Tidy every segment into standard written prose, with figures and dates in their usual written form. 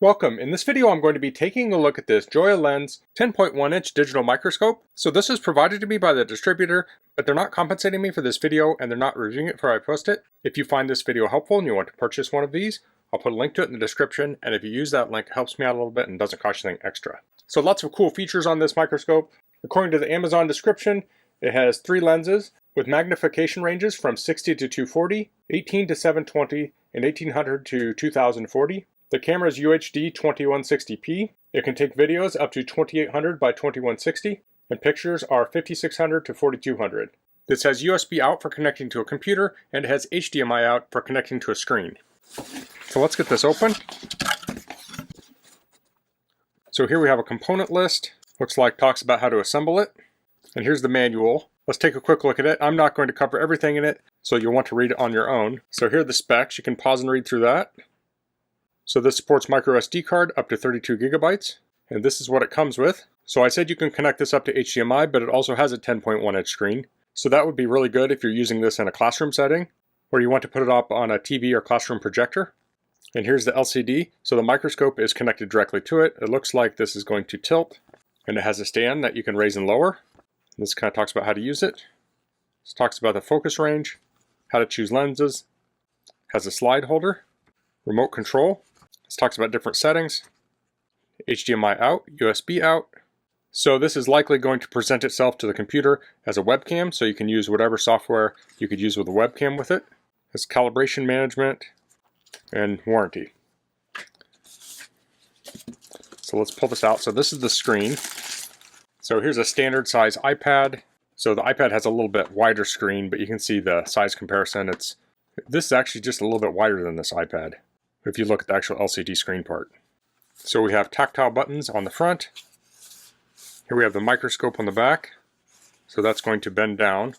Welcome. In this video I'm going to be taking a look at this JOYALENS 10.1-inch digital microscope. So this is provided to me by the distributor, but they're not compensating me for this video and they're not reviewing it before I post it. If you find this video helpful and you want to purchase one of these, I'll put a link to it in the description, and if you use that link, it helps me out a little bit and doesn't cost you anything extra. So lots of cool features on this microscope. According to the Amazon description, it has 3 lenses with magnification ranges from 60 to 240, 18 to 720, and 1800 to 2040. The camera is UHD 2160p. It can take videos up to 2800 by 2160, and pictures are 5600 to 4200. This has USB out for connecting to a computer, and it has HDMI out for connecting to a screen. So let's get this open. So here we have a component list. Looks like talks about how to assemble it. And here's the manual. Let's take a quick look at it. I'm not going to cover everything in it, so you'll want to read it on your own. So here are the specs. You can pause and read through that. So this supports micro SD card up to 32 gigabytes, and this is what it comes with. So I said you can connect this up to HDMI, but it also has a 10.1-inch screen. So that would be really good if you're using this in a classroom setting, or you want to put it up on a TV or classroom projector. And here's the LCD. So the microscope is connected directly to it. It looks like this is going to tilt, and it has a stand that you can raise and lower. And this kind of talks about how to use it. This talks about the focus range, how to choose lenses, has a slide holder, remote control. This talks about different settings, HDMI out, USB out. So this is likely going to present itself to the computer as a webcam, so you can use whatever software you could use with a webcam with it. It's calibration management and warranty. So let's pull this out. So this is the screen. So here's a standard size iPad. So the iPad has a little bit wider screen, but you can see the size comparison. This is actually just a little bit wider than this iPad, if you look at the actual LCD screen part. So we have tactile buttons on the front. Here we have the microscope on the back. So that's going to bend down.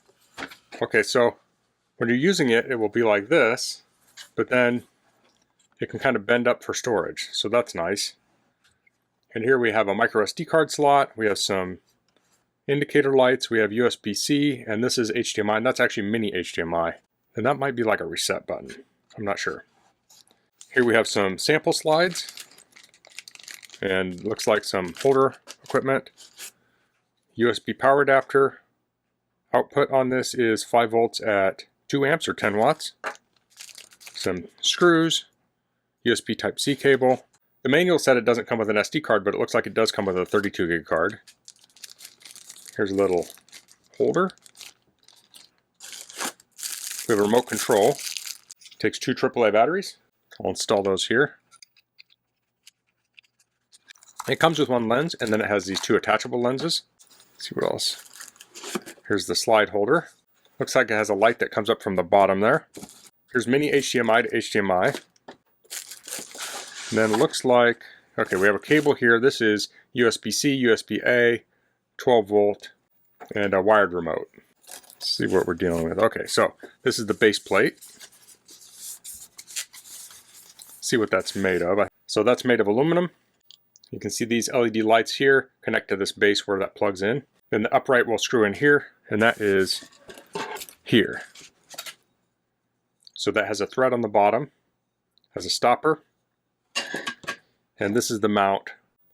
Okay, so when you're using it, it will be like this, but then it can kind of bend up for storage. So that's nice. And here we have a micro SD card slot. We have some indicator lights. We have USB-C, and this is HDMI, and that's actually mini HDMI. And that might be like a reset button. I'm not sure. Here we have some sample slides, and looks like some holder equipment. USB power adapter. Output on this is 5 volts at 2 amps or 10 watts. Some screws, USB Type-C cable. The manual said it doesn't come with an SD card, but it looks like it does come with a 32 gig card. Here's a little holder. We have a remote control. It takes 2 AAA batteries. I'll install those here. It comes with 1 lens, and then it has these 2 attachable lenses. Let's see what else. Here's the slide holder. Looks like it has a light that comes up from the bottom there. Here's mini HDMI to HDMI. And then it looks like, okay, we have a cable here. This is USB-C, USB-A, 12 volt, and a wired remote. Let's see what we're dealing with. Okay, so this is the base plate. See what that's made of. So that's made of aluminum. You can see these LED lights here connect to this base where that plugs in. Then the upright will screw in here, and that is here. So that has a thread on the bottom, has a stopper, and this is the mount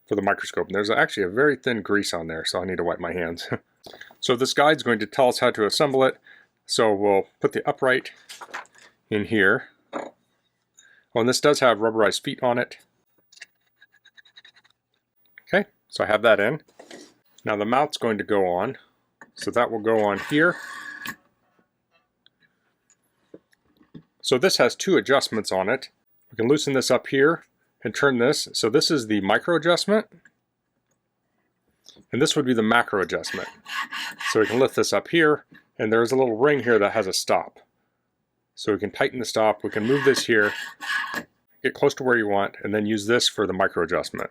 for the microscope. And there's actually a very thin grease on there, so I need to wipe my hands. So this guide's going to tell us how to assemble it. So we'll put the upright in here. Oh, and this does have rubberized feet on it. Okay, so I have that in. Now the mount's going to go on. So that will go on here. So this has 2 adjustments on it. We can loosen this up here and turn this. So this is the micro adjustment. And this would be the macro adjustment. So we can lift this up here, and there's a little ring here that has a stop. So we can tighten the stop, we can move this here, get close to where you want, and then use this for the micro adjustment.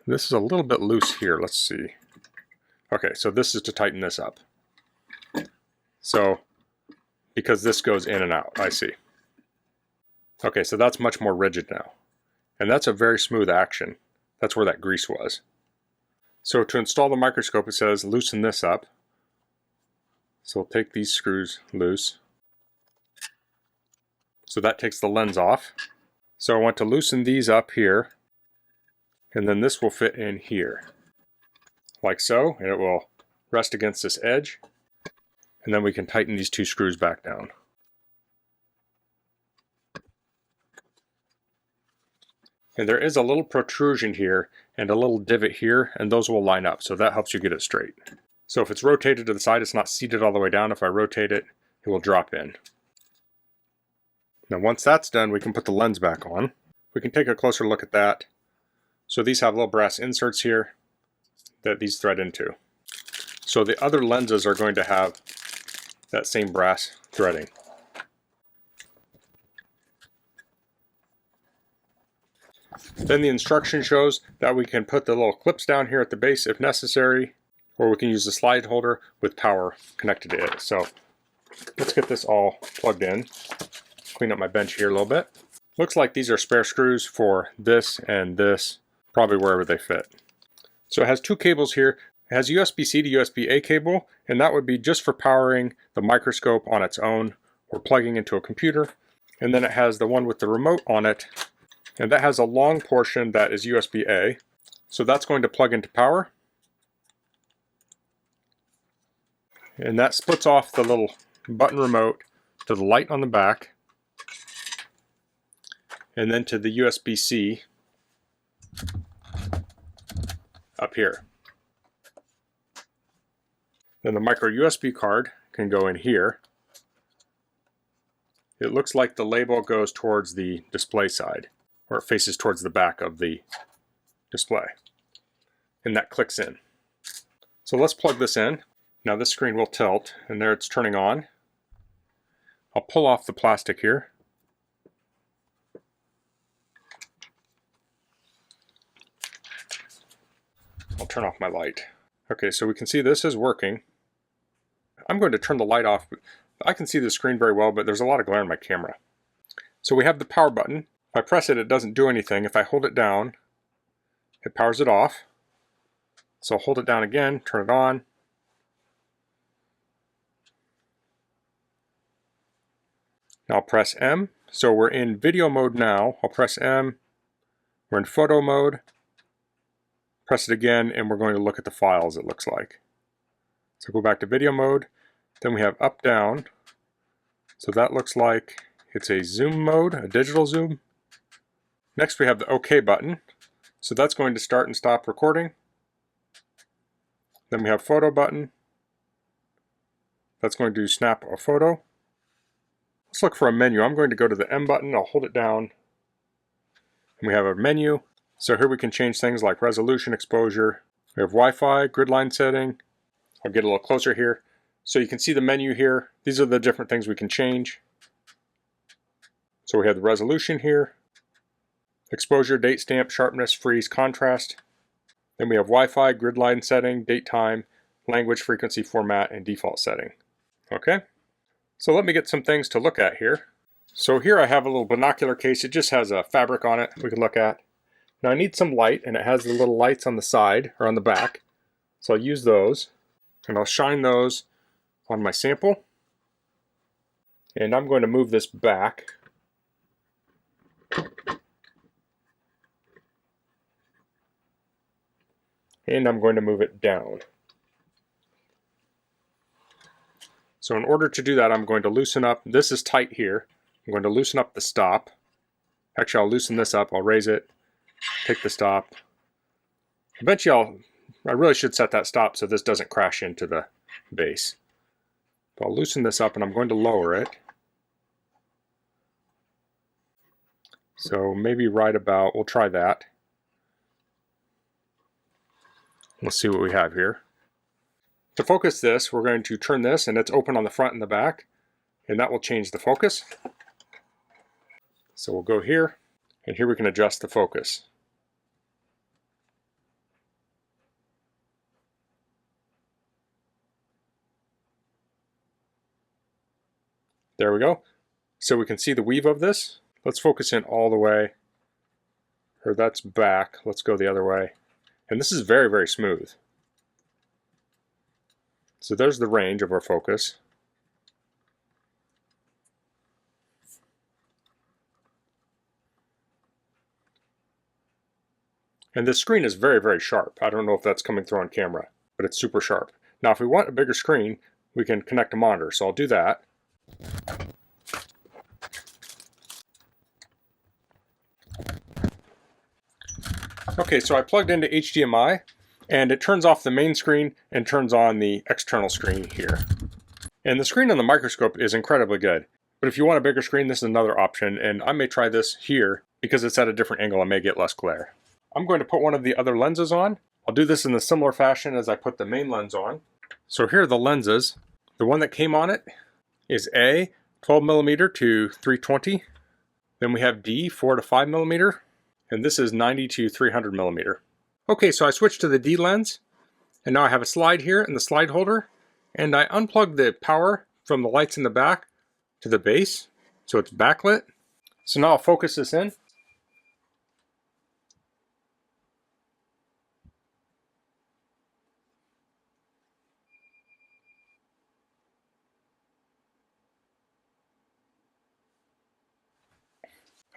This is a little bit loose here, let's see. Okay, so this is to tighten this up. So, because this goes in and out, I see. Okay, so that's much more rigid now. And that's a very smooth action. That's where that grease was. So to install the microscope, it says loosen this up. So we'll take these screws loose. So that takes the lens off. So I want to loosen these up here. And then this will fit in here, like so, and it will rest against this edge. And then we can tighten these two screws back down. And there is a little protrusion here and a little divot here, and those will line up, so that helps you get it straight. So if it's rotated to the side, it's not seated all the way down. If I rotate it, it will drop in. Now once that's done, we can put the lens back on. We can take a closer look at that. So these have little brass inserts here that these thread into. So the other lenses are going to have that same brass threading. Then the instruction shows that we can put the little clips down here at the base if necessary, or we can use the slide holder with power connected to it. So let's get this all plugged in. Clean up my bench here a little bit. Looks like these are spare screws for this and this, probably wherever they fit. So it has two cables here. It has USB-C to USB-A cable, and that would be just for powering the microscope on its own or plugging into a computer. And then it has the one with the remote on it, and that has a long portion that is USB-A. So that's going to plug into power. And that splits off the little button remote to the light on the back, and then to the USB-C up here. Then the micro USB card can go in here. It looks like the label goes towards the display side, or it faces towards the back of the display. And that clicks in. So let's plug this in. Now this screen will tilt, and there it's turning on. I'll pull off the plastic here. I'll turn off my light. Okay, so we can see this is working. I'm going to turn the light off. I can see the screen very well, but there's a lot of glare in my camera. So we have the power button. If I press it, it doesn't do anything. If I hold it down, it powers it off. So I'll hold it down again, turn it on. Now I'll press M. So we're in video mode now. I'll press M. We're in photo mode. Press it again, and we're going to look at the files, it looks like. So go back to video mode. Then we have up, down. So that looks like it's a zoom mode, a digital zoom. Next we have the OK button. So that's going to start and stop recording. Then we have photo button. That's going to snap a photo. Let's look for a menu. I'm going to go to the M button. I'll hold it down. And we have a menu. So here we can change things like resolution, exposure. We have Wi-Fi, grid line setting. I'll get a little closer here. So you can see the menu here. These are the different things we can change. So we have the resolution here. Exposure, date stamp, sharpness, freeze, contrast. Then we have Wi-Fi, grid line setting, date time, language, frequency, format, and default setting. Okay, so let me get some things to look at here. So here I have a little binocular case. It just has a fabric on it we can look at. Now I need some light, and it has the little lights on the side or on the back. So I'll use those, and I'll shine those on my sample. And I'm going to move this back. And I'm going to move it down. So in order to do that, I'm going to loosen up. This is tight here. I'm going to loosen up the stop. Actually, I'll loosen this up. I'll raise it. Take the stop. Eventually, I really should set that stop so this doesn't crash into the base. But I'll loosen this up, and I'm going to lower it. So maybe right about, we'll try that. Let's see what we have here. To focus this, we're going to turn this, and it's open on the front and the back, and that will change the focus. So we'll go here, and here we can adjust the focus. There we go. So we can see the weave of this. Let's focus in all the way. Or that's back. Let's go the other way. And this is very, very smooth. So there's the range of our focus. And this screen is very, very sharp. I don't know if that's coming through on camera, but it's super sharp. Now if we want a bigger screen, we can connect a monitor, so I'll do that. Okay, so I plugged into HDMI, and it turns off the main screen and turns on the external screen here. And the screen on the Microscope is incredibly good. But if you want a bigger screen, this is another option, and I may try this here because it's at a different angle. I may get less glare. I'm going to put one of the other lenses on. I'll do this in a similar fashion as I put the main lens on. So here are the lenses. The one that came on it is A, 12mm to 320. Then we have D, 4 to 5mm. And this is 90 to 300mm. Okay, so I switched to the D lens. And now I have a slide here in the slide holder. And I unplugged the power from the lights in the back to the base, so it's backlit. So now I'll focus this in.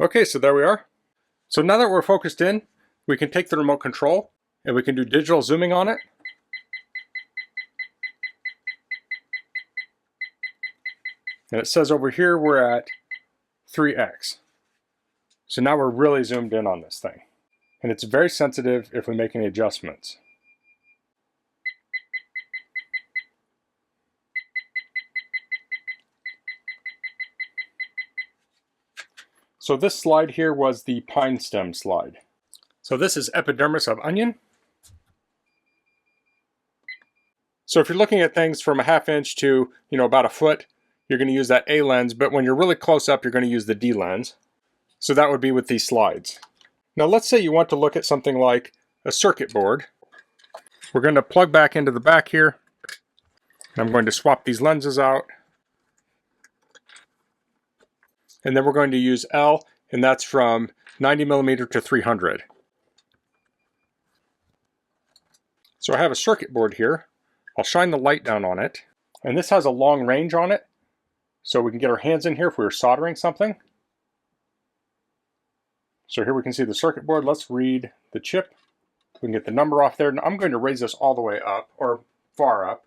Okay, so there we are. So now that we're focused in, we can take the remote control and we can do digital zooming on it. And it says over here we're at 3x. So now we're really zoomed in on this thing. And it's very sensitive if we make any adjustments. So this slide here was the pine stem slide. So this is epidermis of onion. So if you're looking at things from a 1/2 inch to, about a foot, you're going to use that A lens, but when you're really close up, you're going to use the D lens. So that would be with these slides. Now let's say you want to look at something like a circuit board. We're going to plug back into the back here. I'm going to swap these lenses out. And then we're going to use L, and that's from 90mm to 300. So I have a circuit board here. I'll shine the light down on it. And this has a long range on it, so we can get our hands in here if we were soldering something. So here we can see the circuit board. Let's read the chip. We can get the number off there. Now I'm going to raise this all the way up, or far up.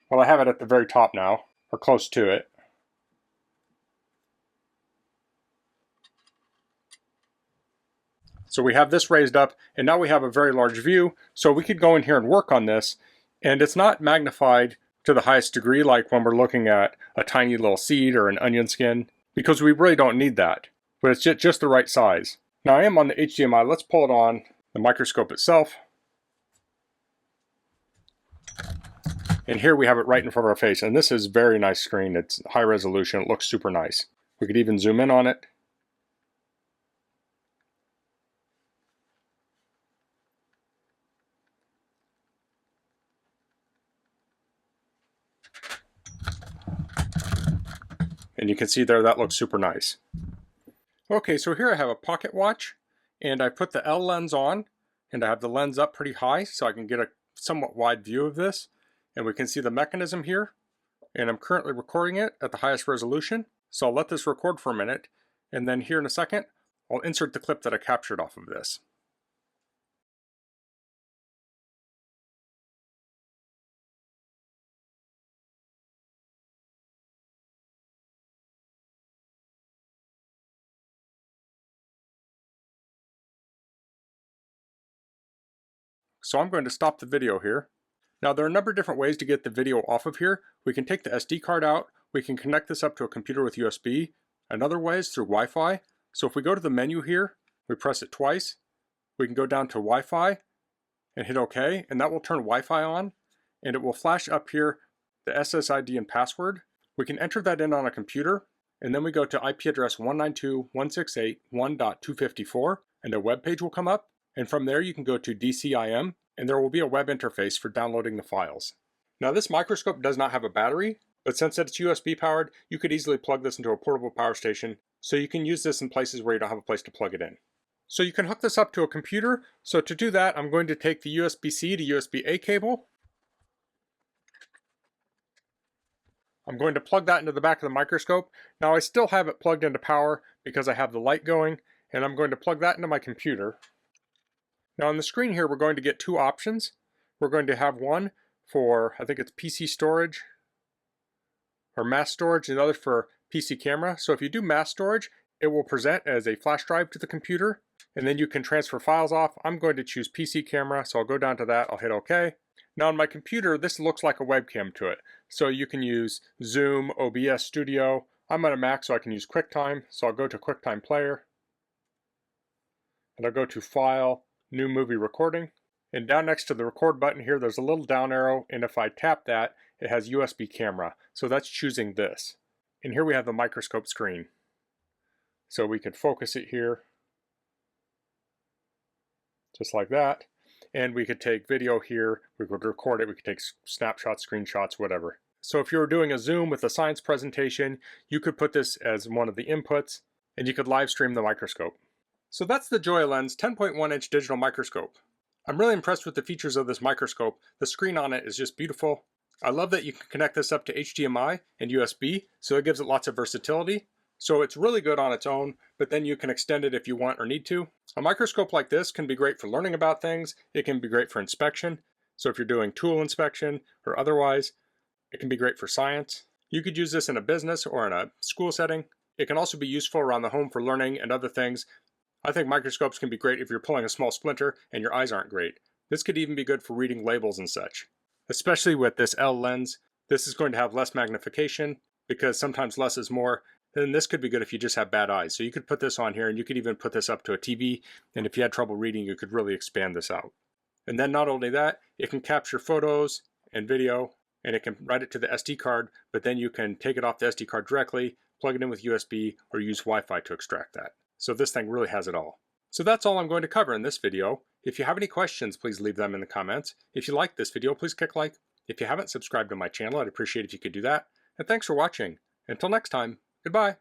Well, I have it at the very top now, or close to it. So we have this raised up, and now we have a very large view, so we could go in here and work on this, and it's not magnified to the highest degree like when we're looking at a tiny little seed or an onion skin, because we really don't need that, but it's just the right size. Now I am on the HDMI. Let's pull it on the Microscope itself. And here we have it right in front of our face, and this is a very nice screen. It's high resolution. It looks super nice. We could even zoom in on it. And you can see there that looks super nice. Okay, so here I have a pocket watch, and I put the L lens on, and I have the lens up pretty high so I can get a somewhat wide view of this. And we can see the mechanism here, and I'm currently recording it at the highest resolution. So I'll let this record for a minute, and then here in a second, I'll insert the clip that I captured off of this. So I'm going to stop the video here. Now there are a number of different ways to get the video off of here. We can take the SD card out, we can connect this up to a computer with USB. Another way is through Wi-Fi. So if we go to the menu here, we press it twice, we can go down to Wi-Fi and hit OK, and that will turn Wi-Fi on, and it will flash up here the SSID and password. We can enter that in on a computer, and then we go to IP address 192.168.1.254, and a web page will come up. And from there you can go to DCIM, and there will be a web interface for downloading the files. Now this Microscope does not have a battery, but since it's USB powered, you could easily plug this into a portable power station, so you can use this in places where you don't have a place to plug it in. So you can hook this up to a computer. So to do that, I'm going to take the USB-C to USB-A cable. I'm going to plug that into the back of the Microscope. Now I still have it plugged into power because I have the light going, and I'm going to plug that into my computer. Now on the screen here, we're going to get two options. We're going to have one for, I think it's PC storage or mass storage, and the other for PC camera. So if you do mass storage, it will present as a flash drive to the computer, and then you can transfer files off. I'm going to choose PC camera, so I'll go down to that, I'll hit OK. Now on my computer, this looks like a webcam to it. So you can use Zoom, OBS Studio. I'm on a Mac, so I can use QuickTime. So I'll go to QuickTime Player, and I'll go to File, New Movie Recording. And down next to the record button here, there's a little down arrow, and if I tap that, it has USB camera. So that's choosing this. And here we have the microscope screen. So we could focus it here, just like that. And we could take video here, we could record it, we could take snapshots, screenshots, whatever. So if you were doing a Zoom with a science presentation, you could put this as one of the inputs, and you could live stream the microscope. So that's the JOYALENS 10.1-inch digital microscope. I'm really impressed with the features of this microscope. The screen on it is just beautiful. I love that you can connect this up to HDMI and USB, so it gives it lots of versatility. So it's really good on its own, but then you can extend it if you want or need to. A microscope like this can be great for learning about things. It can be great for inspection. So if you're doing tool inspection or otherwise, it can be great for science. You could use this in a business or in a school setting. It can also be useful around the home for learning and other things. I think microscopes can be great if you're pulling a small splinter and your eyes aren't great. This could even be good for reading labels and such. Especially with this L lens, this is going to have less magnification because sometimes less is more. Then this could be good if you just have bad eyes. So you could put this on here, and you could even put this up to a TV, and if you had trouble reading, you could really expand this out. And then not only that, it can capture photos and video, and it can write it to the SD card, but then you can take it off the SD card directly, plug it in with USB, or use Wi-Fi to extract that. So this thing really has it all. So that's all I'm going to cover in this video. If you have any questions, please leave them in the comments. If you like this video, please click like. If you haven't subscribed to my channel, I'd appreciate if you could do that. And thanks for watching. Until next time, goodbye.